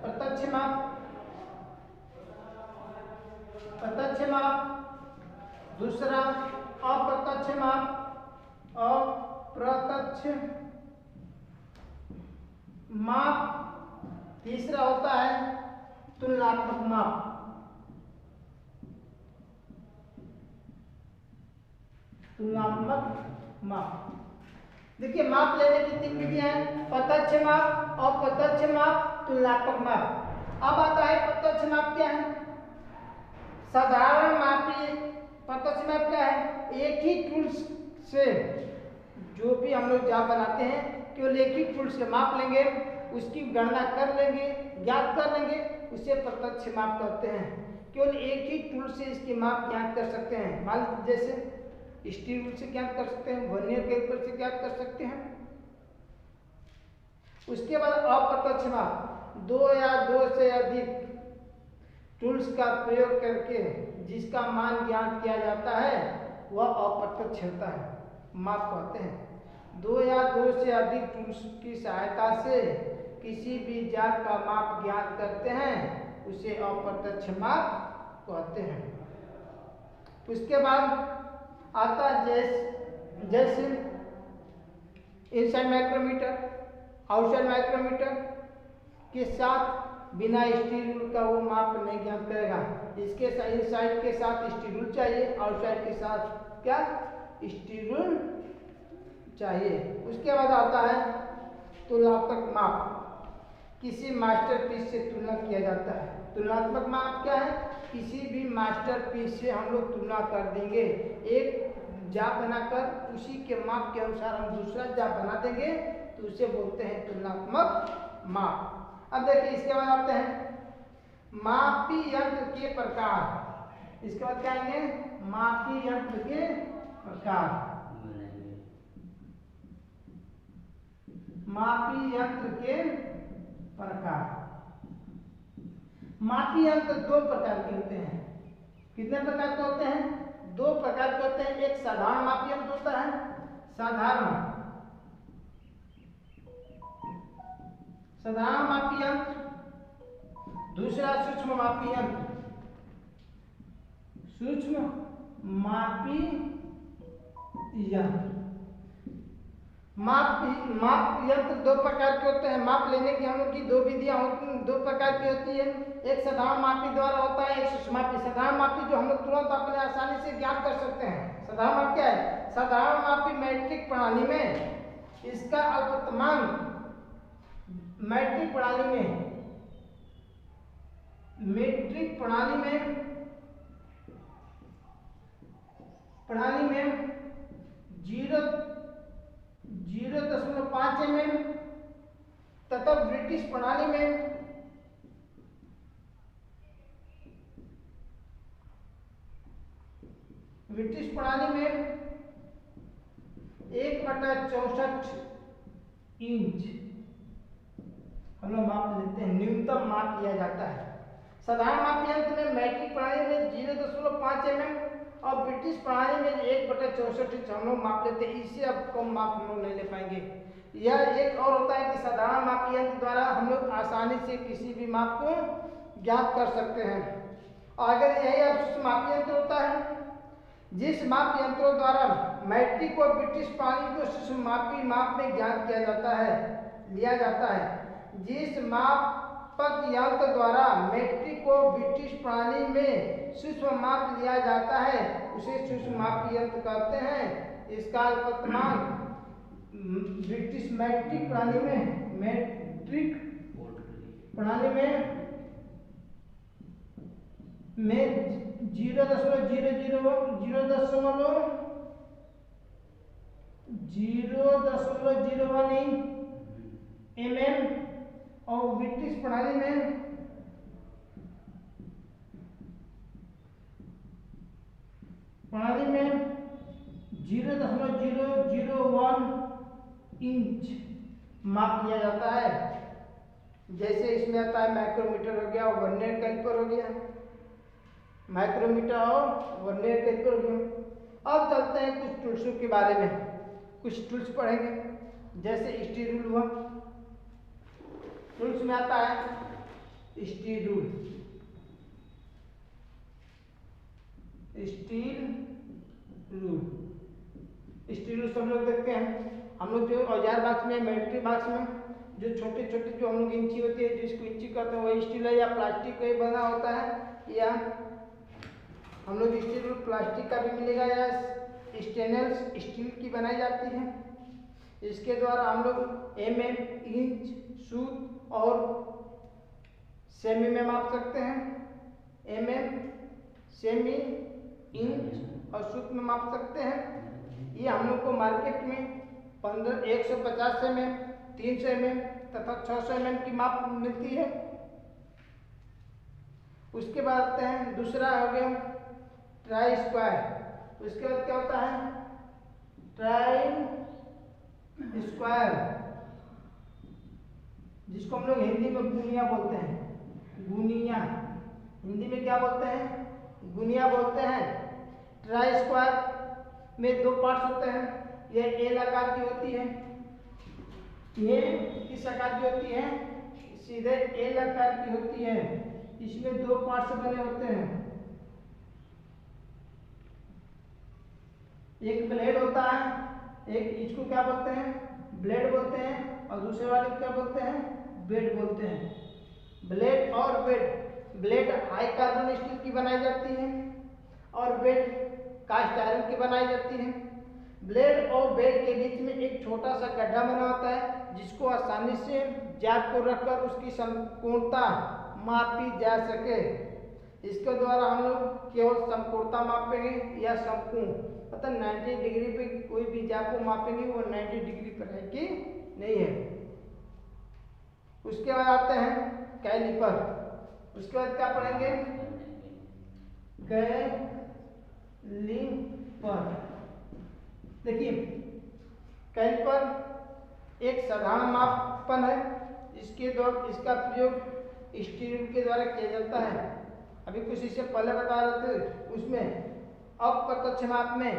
प्रत्यक्ष माप, प्रत्यक्ष माप। दूसरा अप्रत्यक्ष माप, अप्रत्यक्ष माप। तीसरा होता है तुलनात्मक माप। तुलनात्मक माप। देखिए माप लेने की तीन विधियां हैं, प्रत्यक्ष माप, अप्रत्यक्ष माप, तुलनात्मक माप। अब आता है प्रत्यक्ष माप क्या है। साधारण मापी प्रत्यक्ष माप क्या है, एक ही टूल्स से जो भी हम लोग जाप बनाते हैं केवल एक ही टूल से माप लेंगे, उसकी गणना कर लेंगे, ज्ञात कर लेंगे, उसे प्रत्यक्ष माप कहते हैं। केवल एक ही टूल से इसकी माप ज्ञात कर सकते हैं। मान लीजिए जैसे स्टील रूल से ज्ञात कर सकते हैं, वर्नियर कैलिपर से ज्ञात कर सकते हैं। उसके बाद अप्रत्यक्ष माप, दो या दो से अधिक टूल्स का प्रयोग करके जिसका मान ज्ञात किया जाता है वह अप्रत्यक्ष होता है, माप कहते हैं। दो या दो से अधिक टूल्स की सहायता से किसी भी जात का माप ज्ञात करते हैं उसे अप्रत्यक्ष माप कहते हैं। उसके बाद आता जैसे इनसाइड माइक्रोमीटर, आउटसाइड माइक्रोमीटर के साथ बिना स्टील रूल का वो माप नहीं ज्ञात करेगा। इसके इनसाइड के साथ स्टील रूल चाहिए, आउटसाइड के साथ क्या स्टील रूल चाहिए। उसके बाद आता है तुलनात्मक माप, किसी मास्टरपीस से तुलना किया जाता है। तुलनात्मक माप क्या है, किसी भी मास्टरपीस से हम लोग तुलना कर देंगे। एक जाप बनाकर उसी के माप के अनुसार हम दूसरा जाप बना देंगे तो उसे बोलते हैं तुलनात्मक माप। अब देखिए इसके बाद आते हैं मापी यंत्र के प्रकार। इसके बाद क्या आएंगे, मापी यंत्र के प्रकार। मापी यंत्र के प्रकार। मापी यंत्र दो प्रकार के होते हैं। कितने प्रकार के होते हैं, दो प्रकार के होते हैं। एक साधारण मापी यंत्र होता है, साधारण मापी यंत्र। दूसरा सूक्ष्म मापी यंत्र, सूक्ष्म मापी यंत्र। माप यंत्र दो प्रकार के होते हैं। माप लेने की हम लोग की दो विधियां होती हैं, दो प्रकार की होती है। एक साधारण मापी द्वारा होता है, एक सूक्ष्म मापी। साधारण मापी जो हम लोग तुरंत अपने आसानी से ज्ञात कर सकते हैं। साधारण माप क्या है, साधारण मापी मैट्रिक प्रणाली में इसका अल्पतमांक मैट्रिक प्रणाली में 0.5 mm तथा ब्रिटिश प्रणाली में 1/64 इंच हम लोग माप लेते हैं, न्यूनतम माप लिया जाता है। साधारण माप यंत्र में मैट्रिक प्रणाली में 0.5 mm और ब्रिटिश प्रणाली में 1/64 इंच हम लोग माप लेते हैं। इससे अब कम माप हम लोग नहीं ले पाएंगे। यह एक और होता है कि साधारण माप यंत्र द्वारा हम लोग आसानी से किसी भी माप को ज्ञात कर सकते हैं। और अगर यही अब सूक्ष्म माप यंत्र होता है, जिस माप यंत्रों द्वारा मैट्रिक और ब्रिटिश प्रणाली को सूक्ष्म माप में ज्ञात किया जाता है, लिया जाता है। जिस मापक यंत्र द्वारा मैट्रिक को ब्रिटिश प्रणाली में सूक्ष्म माप लिया जाता है उसे सूक्ष्म मापी यंत्र कहते हैं। इसका अल्पतमांक ब्रिटिश मैट्रिक प्रणाली में 0.001 mm और ब्रिटिश प्रणाली में 0.001 इंच माप लिया जाता है। जैसे इसमें आता है माइक्रोमीटर हो गया, वर्नियर कैलिपर हो गया, माइक्रोमीटर और वर्नियर कैलिपर हो गया। अब चलते हैं कुछ टूल्सों के बारे में, कुछ टूल्स पढ़ेंगे। जैसे स्टील रूल हुआ, टूल्स में आता है स्टील रूल, स्टील रूल सब लोग देखते हैं। हम लोग जो औजार बॉक्स में, मिलिट्री बॉक्स में जो छोटे छोटे जो हम लोग इंची होती है, जिसको इंची करते हैं, वही स्टील है या प्लास्टिक का ही बना होता है, या हम लोग स्टील रूल प्लास्टिक का भी मिलेगा या स्टेनलेस स्टील की बनाई जाती है। इसके द्वारा हम लोग mm, इंच, सूत और सेमी में माप सकते हैं। mm, सेमी, इंच और सूत में माप सकते हैं। ये हम लोग को मार्केट में 150 mm, 300 mm तथा 600 mm की माप मिलती है। उसके बाद आते हैं, दूसरा हो गया ट्राई स्क्वायर। उसके बाद क्या होता है, ट्राई स्क्वायर, जिसको हम लोग हिंदी में गुनिया बोलते हैं। गुनिया हिंदी में क्या बोलते हैं, गुनिया बोलते हैं। ट्राई स्क्वायर में 2 पार्ट्स होते हैं। ये एल आकार की होती है, ये किस आकार की होती है, सीधे एल आकार की होती है। इसमें 2 पार्ट्स बने होते हैं, एक ब्लेड होता है, एक इसको क्या बोलते हैं, ब्लेड बोलते हैं, और दूसरे वाले को क्या बोलते हैं, बेड बोलते हैं। ब्लेड और bed, blade high carbon steel की बनाई जाती है और बेड कास्ट आयरन की बनाई जाती है। ब्लेड और बेड के बीच में एक छोटा सा गड्ढा बना होता है, जिसको आसानी से जैब को रखकर उसकी संपूर्णता मापी जा सके। इसके द्वारा हम लोग केवल संपूर्णता मापेंगे या संपूर्ण, मतलब 90 डिग्री पे कोई भी जैब को मापेंगे वो 90 डिग्री पर है कि नहीं है। उसके बाद आते हैं कैलिपर। उसके बाद क्या पढ़ेंगे, कैलिपर। देखिए, कैलिपर एक साधारण मापन है, इसका प्रयोग स्टील के द्वारा किया जाता है। अभी कुछ इससे पहले बता रहे थे, उसमें अप्रत्यक्ष माप में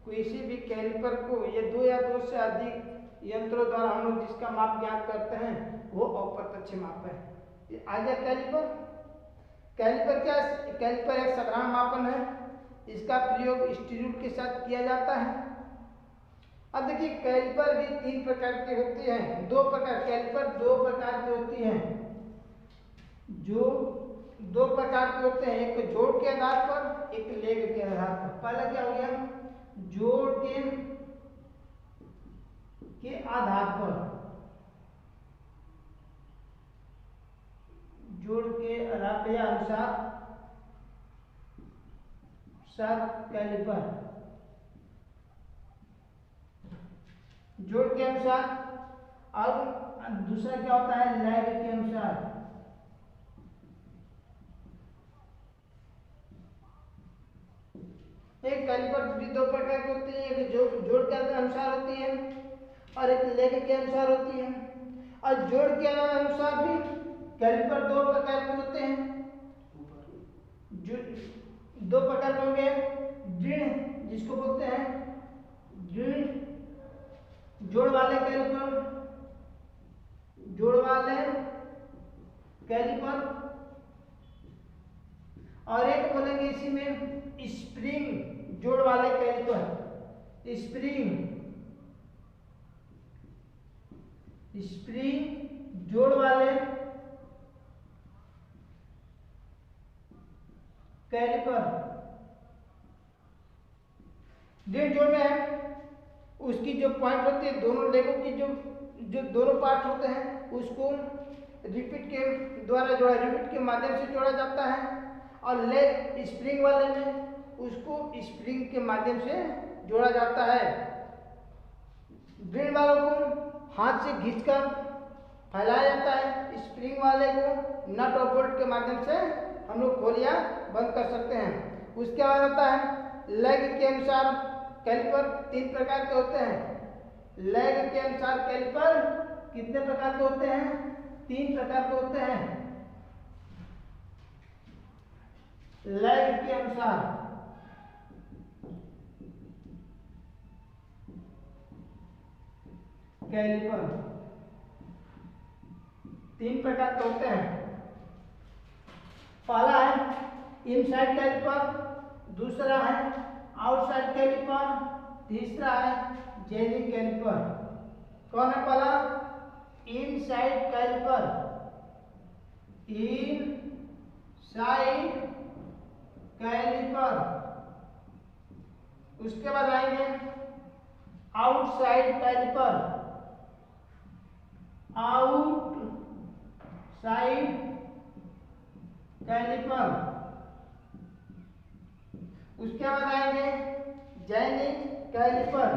किसी भी कैलिपर को ये 2 या 2 से अधिक यंत्रों द्वारा हम लोग जिसका माप ज्ञात करते हैं वो अप्रत्यक्ष माप है। ये आ गया कैलिपर। कैलिपर क्या है, कैलिपर एक साधारण मापन है, इसका प्रयोग स्टील के साथ किया जाता है। अब देखिए, कैलिपर भी 3 प्रकार की होती है, 2 प्रकार, कैलिपर 2 प्रकार की होती है, जो 2 प्रकार के होते हैं, एक जोड़ के आधार पर, एक लेग के आधार पर। पहला क्या हो गया, जोड़ के आधार पर, जोड़ के आधार पर या अनुसार कैलिपर, जोड़ के अनुसार। और दूसरा क्या होता है, लैग के अनुसार। एक कैलिपर भी 2 प्रकार की होती है, एक जोड़ के अनुसार होती है और एक लेग के अनुसार होती है। और जोड़ के अनुसार भी कैलिपर 2 प्रकार के होते हैं। 2 प्रकार के होंगे, दृढ़ जिसको बोलते हैं दृढ़ जोड़ वाले कैलिपर, जोड़ वाले कैलिपर, और एक बोलेंगे इसी में स्प्रिंग जोड़ वाले कैलिपर। स्प्रिंग जोड़ वाले कैलिपर। दृढ़ जोड़ में है, उसकी जो पॉइंट होती है, दोनों लेगों की जो दोनों पार्ट होते हैं, उसको रिपीट के द्वारा जोड़ा, रिपीट के माध्यम से जोड़ा जाता है। और लेग स्प्रिंग वाले में उसको स्प्रिंग के माध्यम से जोड़ा जाता है। दृढ़ वालों को हाथ से खींचकर फैलाया जाता है, स्प्रिंग वाले को नट और बोल्ट के माध्यम से हम लोग खोल या बंद कर सकते हैं। उसके बाद आता है लेग के अनुसार कैलिपर 3 प्रकार के होते हैं। लेग के अनुसार कैलिपर कितने प्रकार के होते हैं, 3 प्रकार के होते हैं। लेग के अनुसार कैलिपर 3 प्रकार के होते हैं। पहला है इनसाइड कैलिपर, दूसरा है आउटसाइड कैलिपर, तीसरा है जेनिक कैलिपर। कौन है पहला? Inside caliper, inside caliper. उसके बाद आएंगे आउटसाइड कैलिपर, आउटसाइड कैलिपर। उसके बाद आएंगे जेनिक कैलिपर,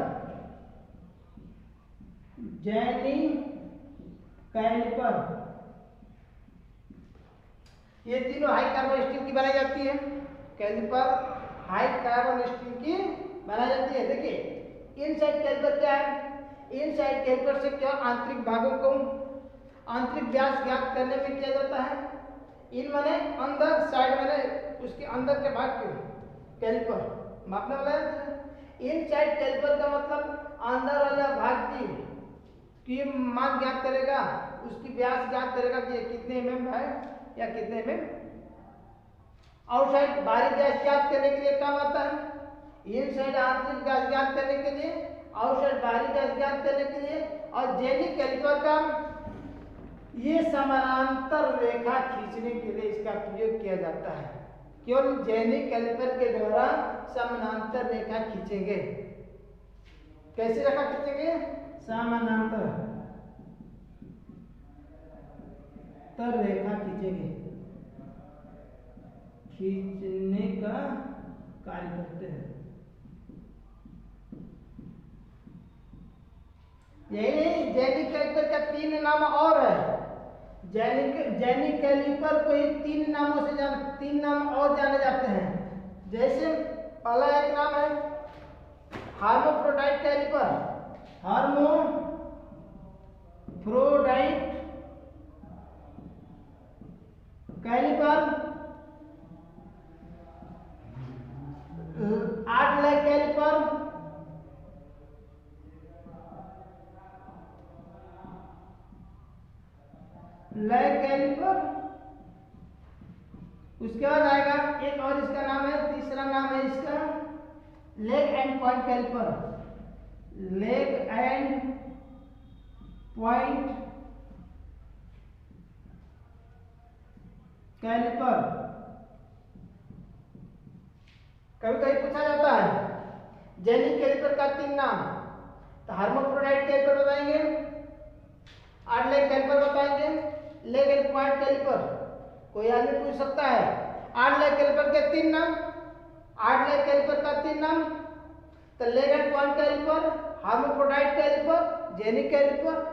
जेनिक कैलिपर। ये तीनों हाई कार्बन स्टील की बनाई जाती है। कैलिपर हाई कार्बन स्टील की बनाई जाती है। देखिए इनसाइड कैलिपर क्या है? इनसाइड कैलिपर से क्या आंतरिक भागों को आंतरिक व्यास ज्ञात करने में किया जाता है। इन माने अंदर, साइड माने उसके अंदर के भाग के कैलिपर मापने वाला है। इनसाइड कैलिपर का मतलब अंदर वाला भाग की मान ज्ञात करेगा, उसकी व्यास ज्ञात करेगा कि ये कितने mm है या कितने mm। आउटसाइड बाहरी व्यास ज्ञात करने के लिए काम आता है। इनसाइड आंतरिक व्यास ज्ञात करने के लिए, आउटसाइड बाहरी व्यास ज्ञात करने के लिए। और जेनिक कैलिपर का ये समानांतर रेखा खींचने के लिए इसका प्रयोग किया जाता है। केवल जेनिक कैलिपर के द्वारा समानांतर रेखा खींचेंगे। कैसे रेखा खींचेंगे? समानांतर रेखा खींचेंगे, खींचने का कार्य करते हैं। यही नहीं, जेनिक कैलिपर का 3 नाम और है। जेनिक कैलिपर को ही 3 नाम और जाने जाते हैं। जैसे पहला एक नाम है hermaphrodite caliper, hermaphrodite caliper, 8 leg caliper, leg caliper. उसके बाद आएगा एक और, इसका नाम है, तीसरा नाम है इसका leg and point caliper, leg and point caliper. कभी कभी पूछा जाता है जेनिक कैलिपर का 3 नाम, तो हार्मोफ्रोडाइट कैलिपर बताएंगे, 8 लेग कैलिपर बताएंगे, लेग एंड पॉइंट कैलिपर। कोई आदमी पूछ सकता है 8 लेग कैलिपर के 3 नाम, 8 लेग कैलिपर का 3 नाम, तो leg and point caliper, hermaphrodite caliper, jenny caliper,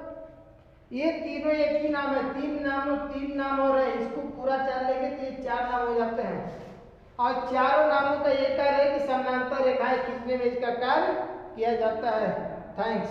ये तीनों एक ही नाम है। 3 नाम और है। इसको पूरा 4 लेंगे तो ये 4 नाम हो जाते हैं। और चारों नामों का ये कार्य है कि समानांतर रेखाएं खींचने में इसका कार्य किया जाता है। थैंक्स।